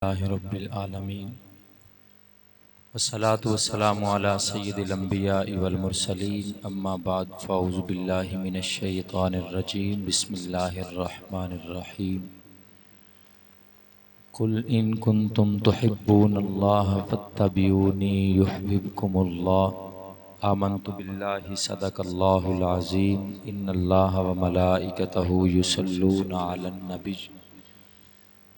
اللہ رب العالمین والصلاة والسلام علی سید الانبیاء والمرسلین اما بعد فاعوذ باللہ من الشیطان الرجیم بسم اللہ الرحمن الرحیم قل ان کنتم تحبون اللہ فاتبعونی یحببکم اللہ آمنت باللہ صدق اللہ العظیم ان اللہ وملائکتہ یصلون علی النبی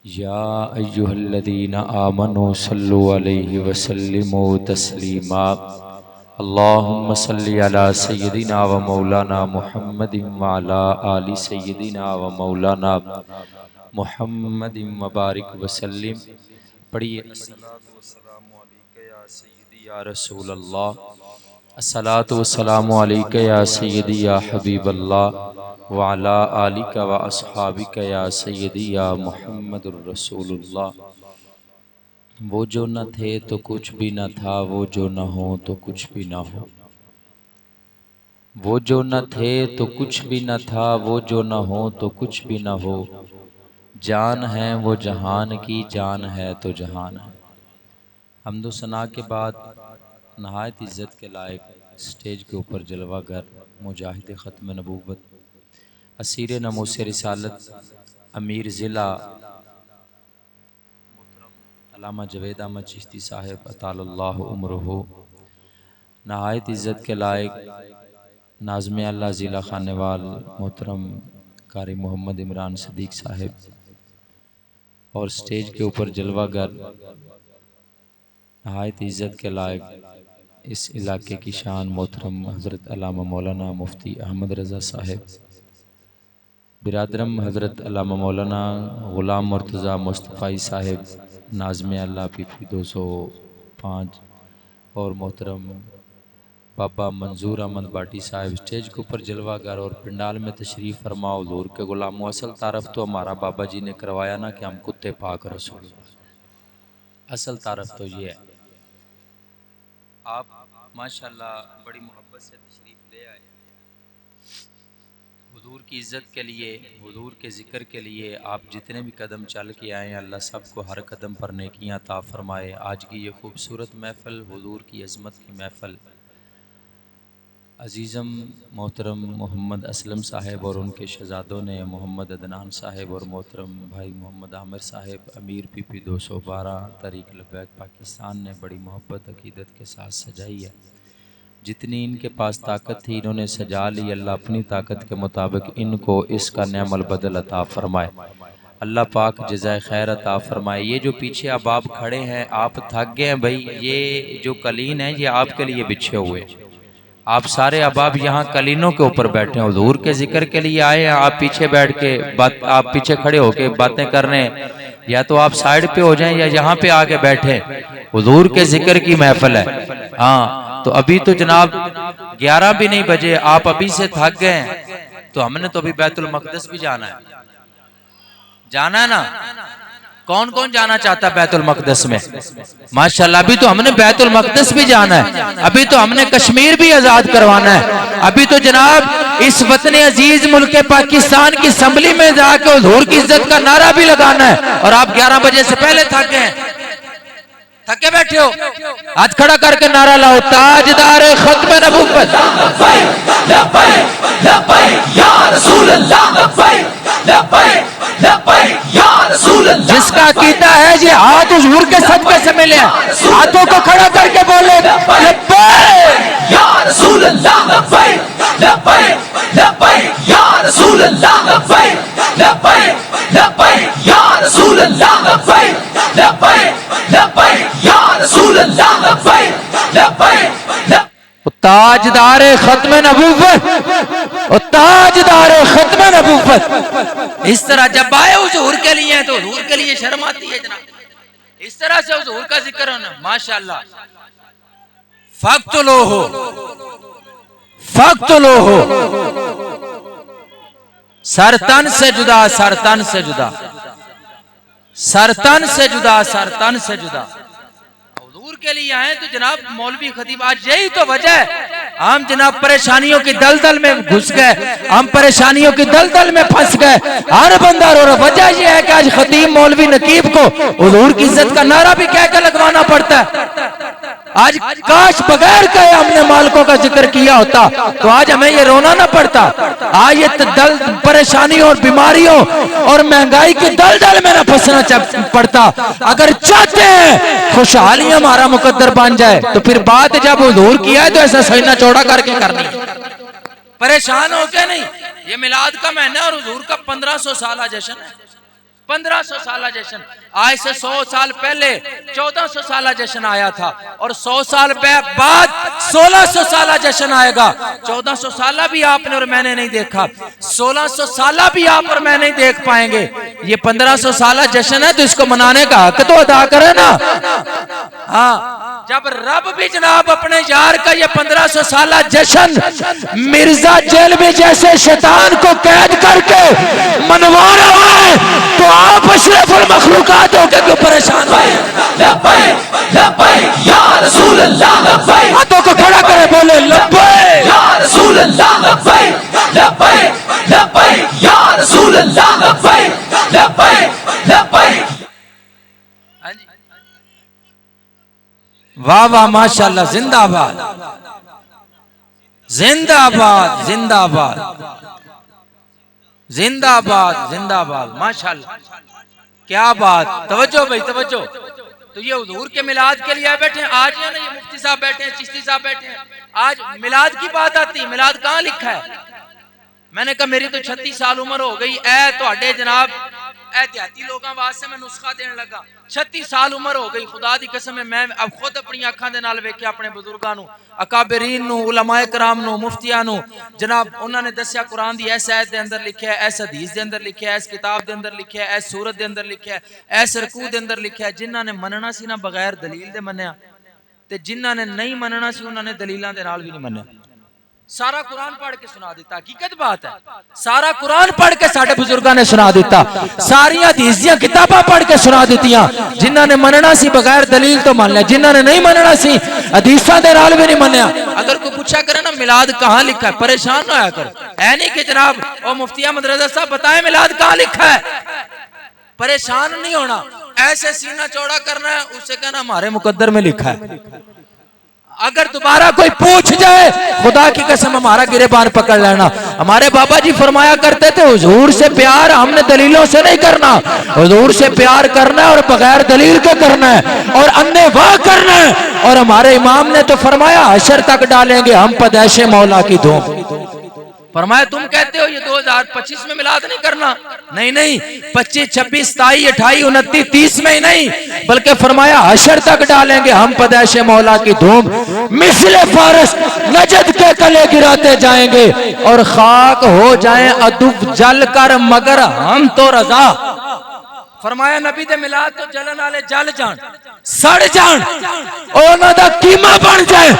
یا ایہا الذین آمنوا صلوا علیہ وسلموا تسلیما اللہم صلی علی سیدنا و مولانا محمد وعلی آل سیدنا و مولانا محمد مبارک وسلم۔ پڑھیے الصلاۃ والسلام علیک یا سیدی یا رسول اللہ، الصلاۃ والسلام علیک یا سیدی یا حبیب اللہ وعلی آلک و اصحابک یا سیدی یا محمد الرسول اللہ۔ وہ جو نہ تھے تو کچھ بھی نہ تھا، وہ جو نہ ہو تو کچھ بھی نہ ہو۔ وہ جو نہ تھے تو کچھ بھی نہ تھا، وہ جو نہ ہو تو کچھ بھی نہ ہو۔ جان ہے وہ جہان کی، جان ہے تو جہان ہے۔ حمد و ثنا کے بعد نہایت عزت کے لائق سٹیج کے اوپر جلوہ گر مجاہد ختم نبوت، اسیر ناموس رسالت، امیر ضلع علامہ جاوید احمد چشتی صاحب اطال اللہ عمرہ، نہایت عزت کے لائق ناظم اللہ ضلع خانیوال محترم قاری محمد عمران صدیق صاحب، اور سٹیج کے اوپر جلوہ گر نہایت عزت کے لائق اس علاقے کی شان محترم حضرت علامہ مولانا مفتی احمد رضا صاحب، برادرم حضرت علامہ مولانا غلام مرتضیٰ مصطفی صاحب ناظم اللہ پی پی 205، اور محترم بابا منظور احمد باٹی صاحب سٹیج کے اوپر جلوہ گر اور پنڈال میں تشریف فرما حضور کے غلاموں۔ اصل تعارف تو ہمارا بابا جی نے کروایا نا کہ ہم کتے پاک رسول اللہ، اصل تعارف تو یہ ہے۔ آپ ماشاءاللہ بڑی محبت سے تشریف لے آئے، حضور کی عزت کے لیے، حضور کے ذکر کے لیے آپ جتنے بھی قدم چل کے آئے ہیں، اللہ سب کو ہر قدم پر نیکیاں عطا فرمائے۔ آج کی یہ خوبصورت محفل، حضور کی عظمت کی محفل، عزیزم محترم محمد اسلم صاحب اور ان کے شہزادوں نے، محمد عدنان صاحب اور محترم بھائی محمد عامر صاحب امیر پی پی 212 طریق لبیک پاکستان نے بڑی محبت عقیدت کے ساتھ سجائی ہے۔ جتنی ان کے پاس طاقت تھی انہوں نے سجا لی، اللہ اپنی طاقت کے مطابق ان کو اس کا نعم البدل عطا فرمائے، اللہ پاک جزائے خیر عطا فرمائے۔ یہ جو پیچھے احباب کھڑے ہیں، آپ تھک گئے ہیں بھائی، یہ جو قلین ہے یہ آپ کے لیے بچھے ہوئے، آپ سارے احباب یہاں قلینوں کے اوپر بیٹھے ہیں، حضور کے ذکر کے لیے آئے ہیں۔ آپ پیچھے بیٹھ کے آپ پیچھے کھڑے ہو کے باتیں کرنے، یا تو آپ سائیڈ پہ ہو جائیں یا یہاں پہ آ کے بیٹھیں، حضور کے ذکر کی محفل ہے۔ ہاں تو ابھی تو جناب 11 بھی نہیں بجے، آپ ابھی سے تھک گئے ہیں، تو ہم نے تو ابھی بیت المقدس بھی جانا ہے، جانا ہے نا؟ کون کون جانا چاہتا ہے بیت المقدس میں؟ ماشاءاللہ ابھی تو ہم نے بیت المقدس بھی جانا ہے، ابھی تو ہم نے کشمیر بھی آزاد کروانا ہے، ابھی تو جناب اس وطن عزیز ملک پاکستان کی اسمبلی میں جا کے حضور کی عزت کا نعرہ بھی لگانا ہے، اور آپ 11 بجے سے پہلے تھک گئے ہیں، تھکے بیٹھے ہو، ہاتھ کھڑا کر کے نعرہ لاؤ، تاجدار ختم نبوت لبیک لبیک لبیک یا رسول اللہ، لبیک لبیک لبیک یا رسول اللہ۔ جس کا عقیدہ ہے یہ ہاتھ حضور کے صدقے سے ملے ہیں، ہاتھوں کو کھڑا کر کے بولے لبیک یا رسول اللہ، لبیک لبیک لبیک یا رسول اللہ، لبیک لبیک لبیک یا رسول اللہ، لبیک لبیک لبیک یا رسول اللہ، لبیک لبیک۔ تاجدار ختم نبوت، تاجدار ختم نبوت، اس طرح جب آئے حضور کے لیے تو حضور کے لیے شرم آتی ہے جناب، اس طرح سے حضور کا ذکر ہونا ماشاءاللہ۔ فقتلوہ فقتلوہ، سر تن سے جدا، سر تن سے جدا، سر تن سے جدا، سر تن سے جدا۔ حضور کے لیے آئے تو جناب مولوی خطیب، آج یہی تو وجہ ہے، ہم جناب پریشانیوں کی دلدل میں گھس گئے, ہم پریشانیوں کی دلدل میں پھنس گئے. ہر بندہ رو رہا. وجہ یہ ہے کہ آج خطیب مولوی نقیب کو حضور کی عزت کا نعرہ بھی کہہ کے لگوانا پڑتا ہے. آج کاش بغیر کہے ہم نے مالکوں کا ذکر کیا ہوتا تو آج ہمیں یہ رونا نہ پڑتا. آج یہ پریشانیوں اور بیماریوں اور مہنگائی کی دلدل میں نہ پھنسنا پڑتا. اگر چاہتے ہیں خوشحالی ہمارا مقدر بن جائے تو پھر بات جب حضور کیا ہے تو ایسا سینہ چوڑا کر کے کرنی. پریشان ہو کے نہیں. یہ میلاد کا مہینہ اور حضور کا 1500 سالہ جشن ہے. 1500 سالہ جشن. آج سے 100 سال پہلے 1400 سالہ جشن آیا تھا اور 100 سال بعد 1600 سالہ جشن آئے گا. 1400 سالہ بھی آپ نے اور میں نے نہیں دیکھا, 1600 سالہ بھی آپ اور میں نہیں دیکھ پائیں گے. یہ 1500 سالہ جشن ہے تو اس کو منانے کا حق تو ادا کرے نا. ہاں, جب رب بھی جناب اپنے یار کا یہ 1500 سالہ جشن مرزا جیلوی جیسے شیطان کو قید کر کے منوا رہا ہے تو آپ اشرف المخلوقات ہو کے کیوں پریشان ہوئے؟ لبیک لبیک یا رسول اللہ, لبیک. ہاتھوں کو کھڑا کرے بولے لبیک یا رسول اللہ, لبیک لبیک لبیک یا رسول اللہ, لبیک لبیک لبیک. واہ واہ ماشاءاللہ, زندہ آباد زندہ آباد زندہ آباد زندہ آباد زندہ آباد ماشاءاللہ. کیا بات, توجہ بھائی توجہ. تو یہ حضور کے میلاد کے لیے آئے بیٹھے ہیں. آج ہے نا یہ مفتی صاحب بیٹھے ہیں, چشتی صاحب بیٹھے ہیں. آج میلاد کی بات آتی ہے. میلاد کہاں لکھا ہے؟ میں نے کہا میری تو 36 سال عمر ہو گئی. اے تو اڈے جناب اے دیہاتی لوگاں واسطے میں نسخہ دین لگا. 36 سال عمر ہو گئی. خدا دی قسم ہے میں اب خود اپنی اکھاں دے نال ویکھیا اپنے بزرگاں نو, اکابرین نو, علماء کرام نو, مفتیاں نو. جناب انہوں نے دسیا قرآن دی ایس آیت دے اندر لکھیا ہے, ایس حدیث دے اندر لکھیا ہے, ایس کتاب دے اندر لکھیا ہے, ایس سورت دے اندر لکھیا ہے, ایس رکوع دے اندر لکھیا ہے. جنہاں نے مننا سی نا بغیر دلیل دے منیا, تے جنہاں نے نہیں مننا سی انہوں نے دلیلاں دے نال بھی نہیں منیا. سارا قرآن پڑھ کے سنا دیتا. حقیقت بات ہے, سارا قرآن پڑھ کے ساڑھے بزرگاں نے سنا دیتا. ساری حدیثیاں کتاباں پڑھ کے سنا دیتیاں. جنہاں نے مننا سی بغیر دلیل تو مان لیا, جنہاں نے نہیں مننا سی حدیثاں دے نال بھی نہیں منیا. اگر کوئی پوچھا کرے نا میلاد کہاں لکھا ہے, پریشان نہ ہویا کرو. ہے نہیں کہ جناب او مفتی احمد رضا صاحب بتائیں میلاد کہاں لکھا ہے. پریشان نہیں ہونا, ایسے سینہ چوڑا کرنا ہے, اس سے کہنا ہمارے مقدر میں لکھا ہے. اگر دوبارہ کوئی پوچھ جائے خدا کی قسم ہمارا گریبان پکڑ لینا. ہمارے بابا جی فرمایا کرتے تھے حضور سے پیار ہم نے دلیلوں سے نہیں کرنا, حضور سے پیار کرنا ہے اور بغیر دلیل کے کرنا ہے اور انے واہ کرنا ہے. اور ہمارے امام نے تو فرمایا حشر تک ڈالیں گے ہم پیدائش مولا کی دھوم. فرمایا تم کہتے ہو یہ 2025 میں میلاد نہیں کرنا, نہیں نہیں 25 26 27 28 29 30 میں ہی نہیں, بلکہ فرمایا حشر تک ڈالیں گے ہم پیدائش مولا کی دھوم. مثل فارس نجد کے کلے گراتے جائیں گے اور خاک ہو جائیں ادب جل کر مگر ہم تو رضا. فرمایا نبی دے میلاد تو جلن والے جل جان, سڑ جان, اونا دا قیمہ بن جائے,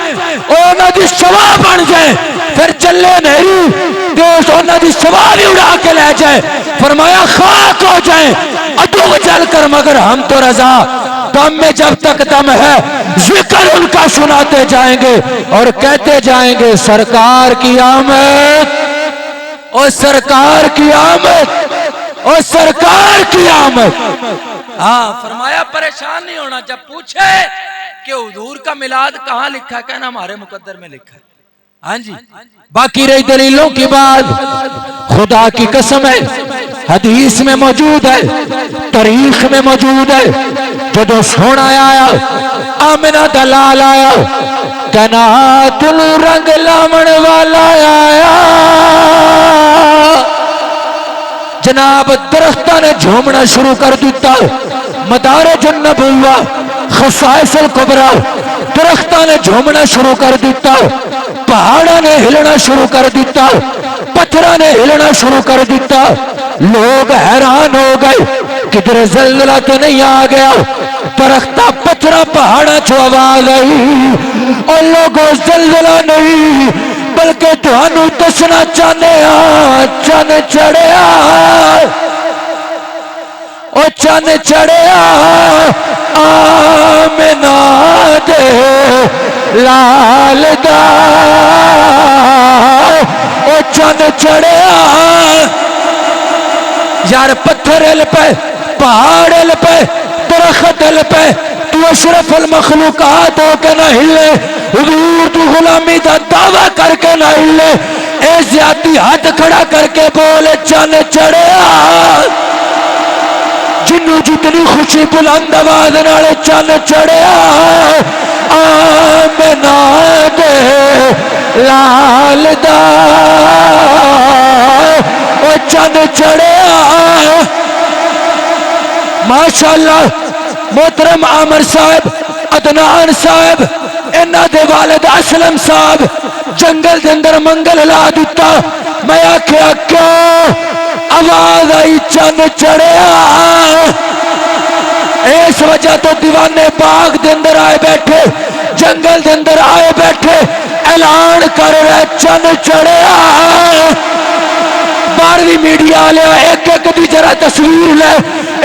اونا دی شوا بن جائے, پھر چلے نہیں دیوش اونا دی شوا بھی اڑا کے لے جائے. فرمایا خاک ہو جائے ادو جل کر مگر ہم تو رضا. دم میں جب تک دم ہے ذکر ان کا سناتے جائیں گے اور کہتے جائیں گے سرکار کی آمد, او سرکار کی آمد, اور سرکار کی آمد. ہاں فرمایا پریشان نہیں ہونا, جب پوچھے کہ حضور کا میلاد کہاں لکھا ہے کہنا ہمارے مقدر میں لکھا ہے. ہاں جی, باقی رہی دلیلوں کی بات خدا کی قسم ہے حدیث میں موجود ہے, تاریخ میں موجود ہے. جدو سونا آیا آمنہ دلال آیا کہنا دل رنگ لامن والا آیا, جناب درختہ نے جھومنا شروع کر دیتا. مدارج النبوہ خصائص الکبریٰ, درختہ نے جھومنا شروع کر دیتا, پہاڑا نے ہلنا شروع کر دیتا, پتھرہ نے ہلنا شروع کر دیتا. لوگ حیران ہو گئے کدھر زلزلہ تو نہیں آ گیا. درختہ پتھرہ پہاڑا چھو آواز آئی اور لوگوں زلزلہ نہیں بلکہ تھانو دسنا چاہنے چن چڑھیا, او چن چڑھیا آمنہ دے لال دا چند چڑھیا یار پتھر ہل پہ پہاڑ ہل پہ درخت ہل پہ تو اشرف المخلوقات ہو کے نہ ہلے حضور تو غلامی دا دعویٰ کر کے نہ ہلے اے زیادتی ہاتھ کھڑا کر کے بولے چند چڑھیا جنوں جتنی خوشی بلند آواز نال چند چڑھیا آمنہ دے لال دا او چند چڑھیا ماشاءاللہ محترم عامر صاحب عدنان صاحب انہاں دے والد اسلم صاحب جنگل دے اندر منگل لا دیتا میں آکھیا کیوں آواز آئی چند چڑھیا اس وجہ تو دیوانے باغ دے اندر آئے بیٹھے جنگل دے اندر آئے بیٹھے اعلان کر رہے چند چڑھیا باروی میڈیا لیا ایک ایک دی جرا تصویر لے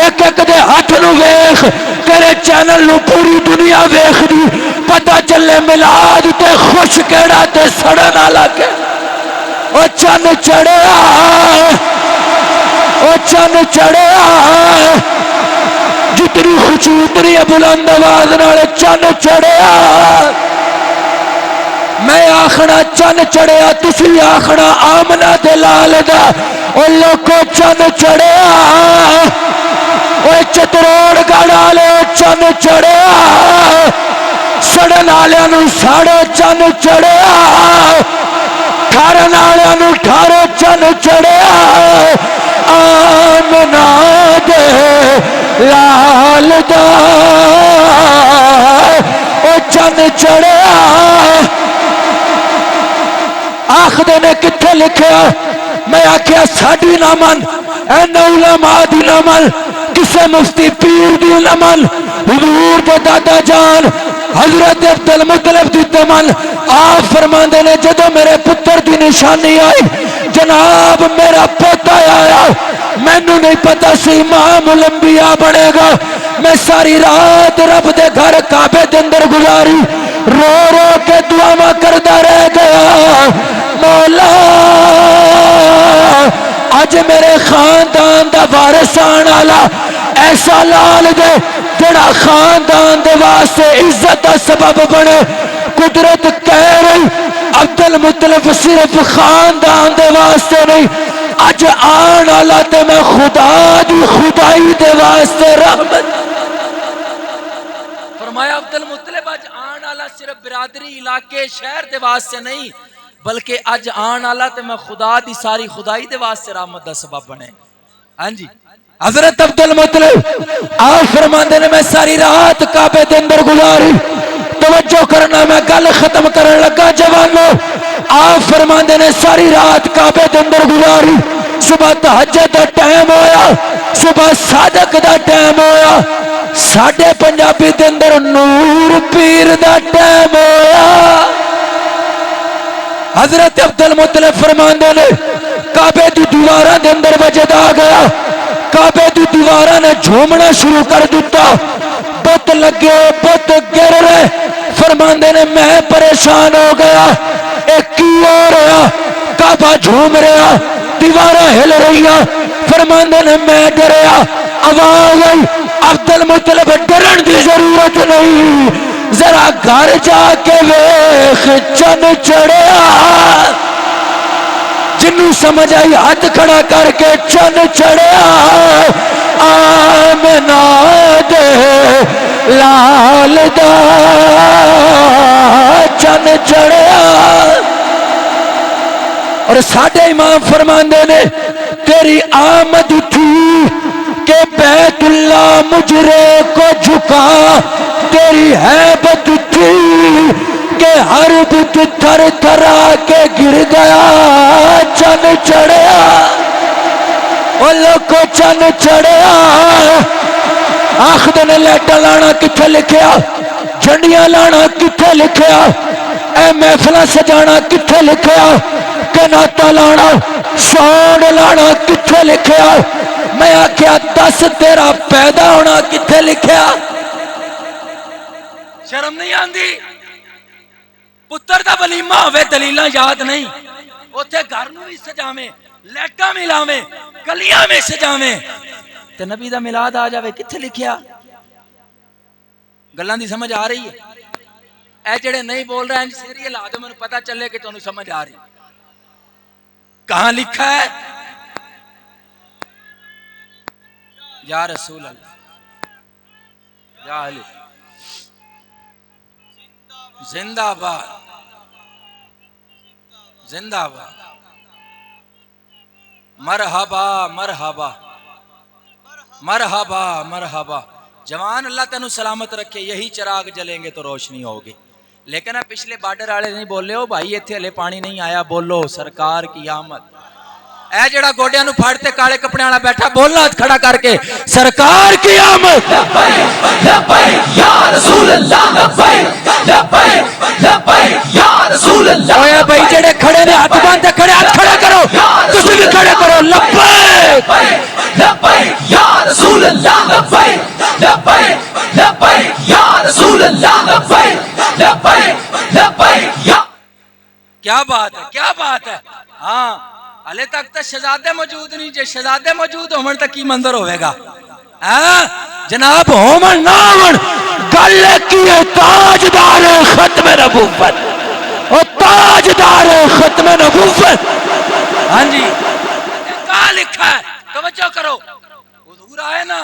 ایک ایک دے ہاتھ نو ویخ تیرے چینل نو پوری دنیا ویخ دی پتہ چلے ملاد تے خوش کیڑا تے سڑن آلا کے او چند چڑھیا او چند چڑھیا جتنی خوشی اتنی بلند آواز نال چند چڑھیا میں آخنا چند چڑھیا تسی آخنا آمنہ دے لال دا او لوکو چند چڑھیا او چتروڑ گڑھ لے چند چڑھیا سڑن آلیاں نو ساڑو چند چڑھیا ٹھارن آلیاں نو ٹھارو چند چڑھیا آمنہ دے لال دا او چند چڑھیا آخدے نے کتھے لکھیا میں آکھیا ساڑی نہ من این علماء دی نہ من کسے مفتی پیر دی نہ من حضور دے دادا جان حضرت عبدالمطلب دی من آپ فرماندے نے جدو میرے پتر دی نشانی آئی جناب میرا پوتا آیا میں نو نہیں پتا سی امام الانبیاء بنے گا میں ساری رات رب دے گھر کعبے دے اندر گزاری رو رو کے دعا کردہ رہ گیا مولا آج میرے خاندان دا وارث آن والا ایسا لال دے جڑا خاندان دے واسطے عزت دا سبب بنے قدرت کہہ رہی عبدالمطلب صرف خاندان دے واسطے نہیں اج آن والا تے میں خدا دی خدائی دے واسطے رحمت فرمایا عبدالمطلب اج آن والا صرف برادری علاقے شہر دے واسطے نہیں بلکہ اج آن والا تے میں خدا دی ساری خدائی دے واسطے رحمت دا سبب بنے ہاں جی حضرت عبدالمطلب آپ فرماندے نے میں ساری رات کعبے دے اندر گزاری توجہ کرنا میں گل ختم کرنے لگا جوانو آپ فرماندے نے ساری رات کعبے دے اندر گزاری صبح تہجد دا ٹائم ہویا صبح صادق دا ٹائم ہویا ساڑھے پنجابی دے اندر نور پیر دا ٹائم ہویا حضرت عبدالمطلب فرماندے نے کعبے دی دیواراں دے اندر وجد آ گیا کعبے دی دیواراں نے جھومنا شروع کر دیتا بت لگے بت گر رہے فرماندے نے میں پریشان ہو گیا ایک کی ہو رہا کعبہ جھوم رہا دیواراں ہل رہی فرماندے نے میں ڈریا آواز آئی عبدالمطلب ڈرن دی ضرورت نہیں ذرا گھر جا کے ویخ چن چڑھیا جنوں سمجھ آئی ہاتھ کھڑا کر کے چن چڑھیا آمنہ دے لال دا چن چڑھیا اور ساڑھے امام فرماندے نے تیری آمد تھی کہ بیت اللہ مجرے کو جھکا تیری حیبت تھی کہ ہر بت تھر تھرا کے گر گیا چن چڑھیا وہ لوگوں چن چڑھیا آخد نے لیٹا لانا کتھے لکھیا جھنڈیاں لانا کتھے لکھیا اے محفلہ سجانا کتھے لکھیا کناتا لانا سوڑ لانا کتھے لکھیا میں آکھیا دس تیرا پیدا ہونا کتھے لکھیا شرم نہیں آندی پتر دا ولیمہ ہوئے دلیلہ یاد نہیں اوتھے گھر نوں بھی سجاویں لائٹاں بھی لاویں گلیاں میں سجاویں تے نبی دا میلاد آ جاوے کتھے لکھیا گلاں دی سمجھ آ رہی ہے اے جڑے نہیں بول رہے ہیں سیریل لا دو مینوں پتہ چلے کہ تانوں سمجھ آ رہی کہاں لکھا ہے یا رسول اللہ یا علی زندہ باد زندہ باد مرحبا مرحبا مرحبا مرحبا جوان اللہ تینوں سلامت رکھے یہی چراغ جلیں گے تو روشنی ہوگی لیکن اب پچھلے بارڈر والے نہیں بولے ہو بھائی ایتھے ہلے پانی نہیں آیا بولو سرکار کی آمد اے جڑا گوڈیاں نو پھاڑتے کالے کپڑے والا بیٹھا بولنا ہاتھ کھڑا کر کے سرکار کی آمد لبیک لبیک یا رسول اللہ لبیک لبیک لبیک یا رسول اللہ اوے بھائی جڑے کھڑے نے ہاتھ باندھے کھڑے ہاتھ کھڑے کرو تسی بھی کھڑے کرو لبیک لبیک یا رسول اللہ لبیک لبیک لبیک یا رسول اللہ لبیک لبیک لبیک یا کیا بات ہے ہاں ہلے تک تو شہزادے موجود نہیں جے شہزادے موجود ہون تک کی منظر ہوئے گا جناب ہومن ناون گل کی تاجدار ختم نبوت او تاجدار ختم نبوت ہاں جی کہاں لکھا ہے توجہ کرو حضور آئے نا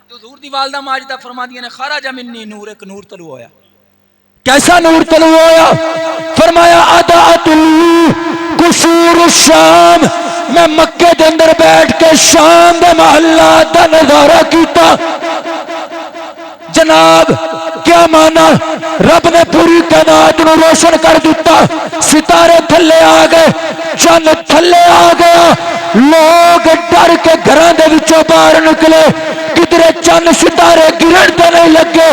تو حضور دی والدہ ماجدہ فرماندیاں نے خرج منی نور ایک نور طلوع ہویا کیسا نور طلوع ہویا فرمایا اضاءت قصور الشام میں مکے دے اندر بیٹھ کے شام دے محلات دا نظارہ کیتا جناب کیا مانا رب نے پوری کائنات نو روشن کر دیتا ستارے تھلے آ گئے چند تھلے آ گیا لوگ ڈر کے گھراں دے وچوں باہر نکلے کدھرے چند ستارے گرن تے نہیں لگے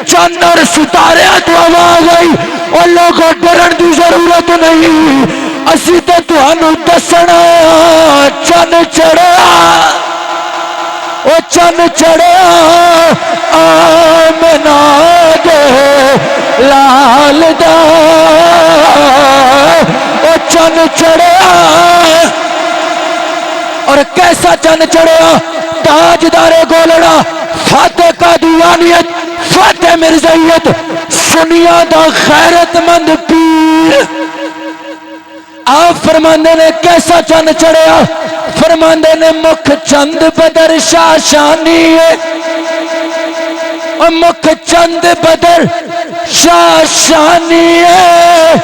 چند اور ستارے تو آواز آئی اور لوگوں ڈرن دی ضرورت نہیں اسی تے تہانوں دسنا چند چڑھیا او چند چڑھیا آمنا دے لال دا او چند چڑھیا اور کیسا چند چڑھیا تاجدار گولڑا فاتح قادیانیت فاتح مرزائیت سنیا دا خیرت مند پیر آپ فرماندے نے کیسا چند چڑھیا فرماندے نے مکھ چند بدر شاشانی ہے مکھ چند بدر شاشانی ہے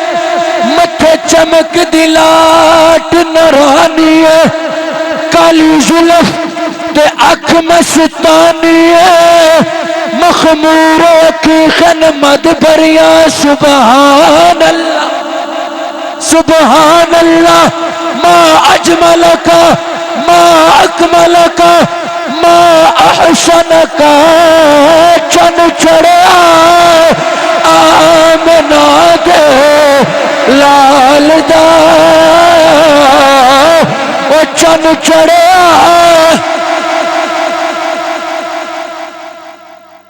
متھے چمک دلاٹ نورانی ہے کالی زلف تے اکھ مستانی ہے مخمور کی خنمت بریا سبحان اللہ سبحان اللہ ما اجملک ما اکملک ما احسنک چن چڑھیا آمنا دے لال دا او چن چڑھیا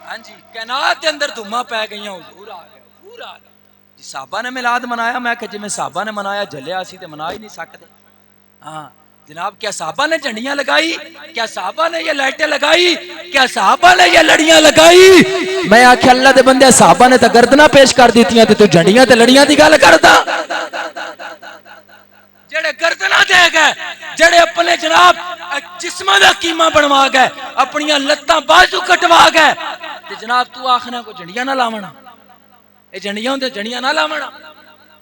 ہاں جی کائنات کے اندر دھوما پہ گئی ہوں حضور آ گیا پورا آ گیا جی صحابہ نے میلاد منایا میں کہ جی میں صحابہ نے منایا جلیا سی تے منا ہی نہیں سکتے ہاں جناب کیا صحابہ نے جھنڈیاں لگائی کیا صحابہ نے یہ لائٹیں لگائی کیا صحابہ نے یہ لڑیاں لگائی میں آکھے اللہ دے بندے صحابہ نے تا گردنا پیش کر دیتی ہیں تو جھنڈیاں تے لڑیاں دی گل کردا جڑے گردنا دے گئے جڑے اپنے جناب جسمہ دا قیمہ بنوا گئے اپنیاں لتاں بازو کٹوا گئے تے جناب تو آخنا کو جھنڈیاں نہ لاونا اے جھنڈیاں ہوندے جھنڈیاں نہ لاونا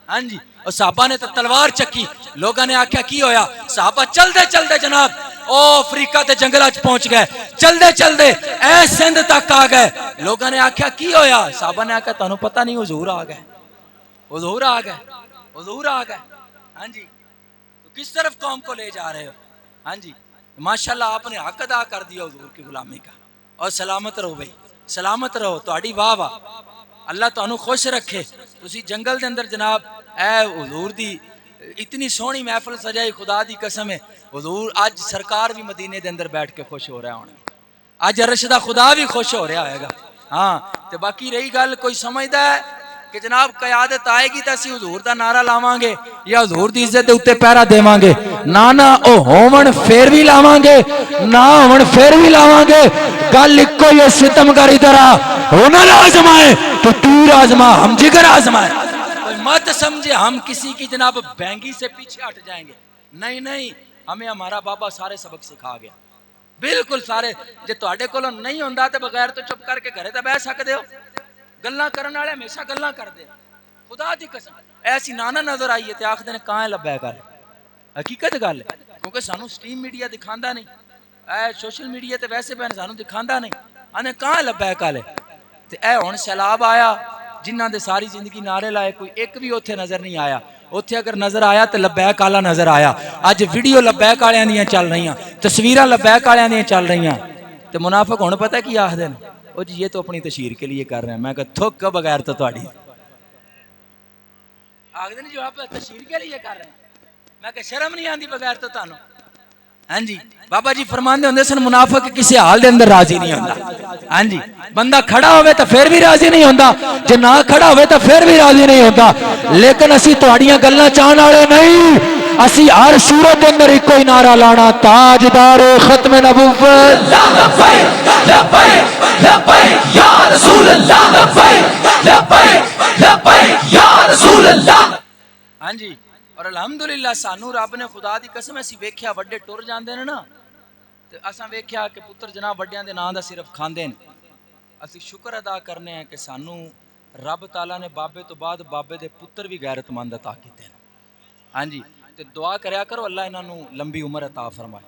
ہاں جی اور صحابہ نے تو تلوار چکی لوگوں نے آکھیا کی ہویا صحابہ چل دے جناب او افریقہ تے جنگلات پہنچ گئے چل دے اے سندھ تک آ گئے لوگوں نے آکھیا کی ہویا صحابہ نے آکھیا تانوں پتہ نہیں حضور آ گئے ہاں جی تو کس طرف قوم کو لے جا رہے ہو ہاں جی ماشاءاللہ آپ نے حق ادا کر دیا حضور کی غلامی کا اور سلامت رہو بھائی سلامت رہو تہاڈی واہ واہ اللہ تانوں خوش رکھے تسی جنگل دے اندر جناب اے حضور دی اتنی سونی محفل سجائی خدا دی قسم ہے حضور آج سرکار بھی مدینے دے اندر بیٹھ کے خوش ہو رہا ہونے آج عرش دا خدا بھی خوش ہو رہا ہوئے گا ہاں تے باقی رہی گل کوئی سمجھدا ہے کہ جناب قیادت آئے گی تو اسی حضور دا نعرہ لاواں گے یا حضور دی عزت دے اوتے پہرا دیواں گے، نہ او ہون پھر بھی لاواں گے، نہ ہون پھر بھی لاواں گے۔ گل اکو ہی ستمگر ادھر آ، ہنر آزمائے تو تیر آزما، ہم جگر آزمائے۔ کوئی مت سمجھے ہم کسی کی جناب بینگی سے پیچھے ہٹ جائیں گے، نہیں نہیں، ہمیں ہمارا بابا سارے سبق سکھا گیا، بالکل سارے۔ جے تواڈے کولوں نہیں ہوندا تے بغیر تو چپ کر کے گھرے تے بیٹھ سکدے ہو، گلاں کرن والے ہمیشہ گلاں کردے، خدا دی قسم ایسی نانا نظر آئی ہے تے آکھدے نے کہاں لبیک گل، حقیقت گل ہے، کیونکہ سانو سٹریم میڈیا دکھاندا نہیں، اے سوشل میڈیا تے ویسے بہن سانو دکھاندا نہیں، آنے کہاں لبیک گل تے اے ہن سیلاب آیا جنہاں دے ساری زندگی نعرے لائے، کوئی ایک بھی اوتھے نظر نہیں آیا، اوتھے اگر نظر آیا تے لبیک آلا نظر آیا۔ اج ویڈیو لبیک والیاں دیاں چل رہیاں، تصویراں لبیک والیاں دیاں چل رہیاں، تے منافق ہن پتہ کی آکھدے نے، او جی یہ تو اپنی تشہیر کے لیے کر رہے ہیں۔ میں کہ تھک بغیر تو تہاڈی آکھدے نے جو آپ تشہیر کے لیے کر رہے ہیں، میں کہ شرم نہیں آندی بغیر تو تانوں؟ ہاں جی بابا جی فرماندے ہوندے سن منافق کسی حال دے اندر راضی نہیں ہوندا، ہاں جی بندہ کھڑا ہوئے تو پھر بھی راضی نہیں ہوندا، جے نہ کھڑا ہوئے تو پھر بھی راضی نہیں ہوندا، لیکن اسی تہاڈیاں گلاں چاہن والے نہیں، اسی ہر صورت دے اندر ایک کوئی نعرہ لانا، تاجدار ختم نبوت لبیک لبیک لبیک یا رسول اللہ، لبیک لبیک لبیک یا رسول اللہ۔ ہاں جی اور الحمدللہ سانو رب نے خدا دی قسم اسی ویکھیا وڈے ٹر جاندے نے نا تے اساں ویکھیا کہ پتر جناب وڈیاں دے ناں دا صرف کھاندے نے، اسی شکر ادا کرنے ہیں کہ سانو رب تعالیٰ نے بابے تو بعد بابے دے پتر بھی غیرت مند عطا کیتے ہیں۔ ہاں جی تے دعا کریا کرو اللہ انہاں نو لمبی عمر عطا فرمائے۔